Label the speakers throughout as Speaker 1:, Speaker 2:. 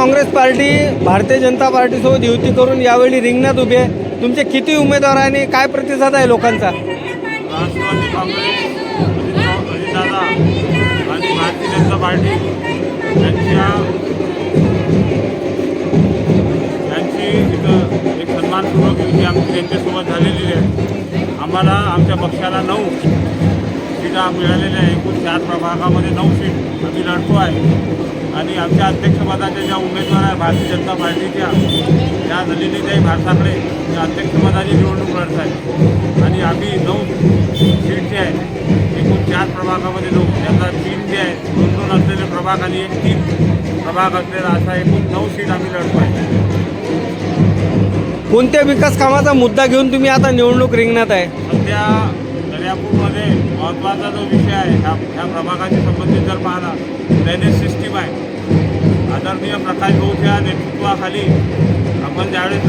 Speaker 1: Congress party Bharatiya Janata पार्टीसोबत युती करून यावेळी रिंगणात उभी आहे. तुमचे किती उमेदवार आहे आणि काय प्रतिसाद आहे लोकांचा?
Speaker 2: राष्ट्रवादी काँग्रेस अजितदादा आणि भारतीय जनता पार्टी यांची इथं एक सन्मानपूर्वक युती आमची त्यांच्यासोबत झालेली आहे. आम्हाला आमच्या पक्षाला 9 सीटा मिळालेल्या आहे. एकूण 4 प्रभागामध्ये 9 सीट आम्ही लढतो आहे. आणि आमच्या अध्यक्षपदाच्या ज्या उमेदवार आहे भारतीय जनता पार्टीच्या त्या नलिनीताई भारसाकडे त्या अध्यक्षपदाची निवडणूक लढत आहे. आणि आम्ही 9 सीट जे आहे एकूण 4 प्रभागामध्ये 9 त्याचा 3 जे आहे 2-2 असलेले प्रभाग आणि एक 3 प्रभाग असलेला असा एकूण 9 सीट आम्ही लढतो आहे.
Speaker 1: कोणत्या विकास कामाचा मुद्दा घेऊन तुम्ही आता निवडणूक रिंगणात आहे?
Speaker 2: सध्या दर्यापूरमध्ये महत्त्वाचा जो विषय आहे ह्या प्रभागाशी संबंधित जर पाहिला ड्रेनेज सिस्टीम आहे. आदरणीय प्रकाश भाऊच्या नेतृत्वाखाली आपण ज्यावेळेस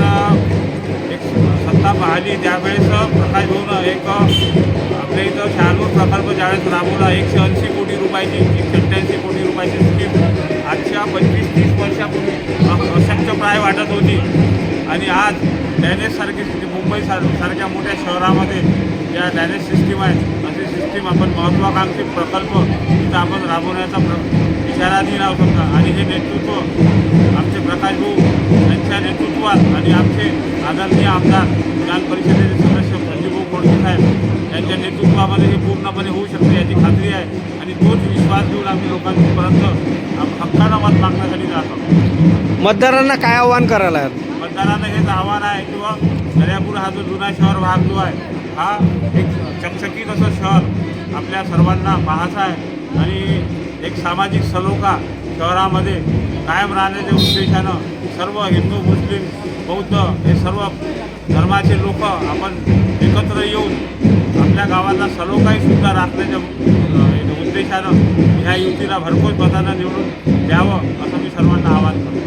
Speaker 2: एक सत्ता पाहिली त्यावेळेस प्रकाश भाऊनं एक आपल्या इथं शहानूर प्रकल्प ज्यावेळेस राबवला 180 कोटी रुपयाची 187 कोटी रुपयाची स्कीम आजच्या 25-30 वर्षापूर्वी अशक्यप्राय वाटत होती. आणि आज ड्रेनेजसारखी मुंबई सारख्या मोठ्या शहरामध्ये ज्या ड्रेनेज सिस्टीम आहे अशी सिस्टीम आपण महत्त्वाकांक्षी प्रकल्प इथं आपण राबवण्याचा इशाराधीन आहोत समजा. आणि हे नेतृत्व आमचे प्रकाश भाऊ यांच्या नेतृत्वात आणि आमचे आदरणीय आमदार विधान परिषदेचे सदस्य संजीवभाऊ खोडके साहेब यांच्या नेतृत्वामध्ये हे पूर्णपणे होऊ शकते याची खात्री आहे. आणि तोच विश्वास घेऊन आम्ही लोकांपर्यंत हक्कानं मत मागण्यासाठी जातो.
Speaker 1: मतदारांना काय आव्हान करायला आहे?
Speaker 2: मतदारांना हेच आव्हान आहे किंवा दर्यापूर हा जो जुना शहर भाग जो आहे हा एक चकचकीत असं शहर आपल्या सर्वांना पाहायचं आहे. आणि एक सामाजिक सलोखा शहरामध्ये कायम राहण्याच्या उद्देशानं सर्व हिंदू मुस्लिम बौद्ध हे सर्व धर्माचे लोक आपण एकत्र येऊन आपल्या गावाला सलोखाहीसुद्धा राखण्याच्या उद्देशानं ह्या युतीला भरघोस मतानं निवडून द्यावं असं मी सर्वांना आवाहन करतो.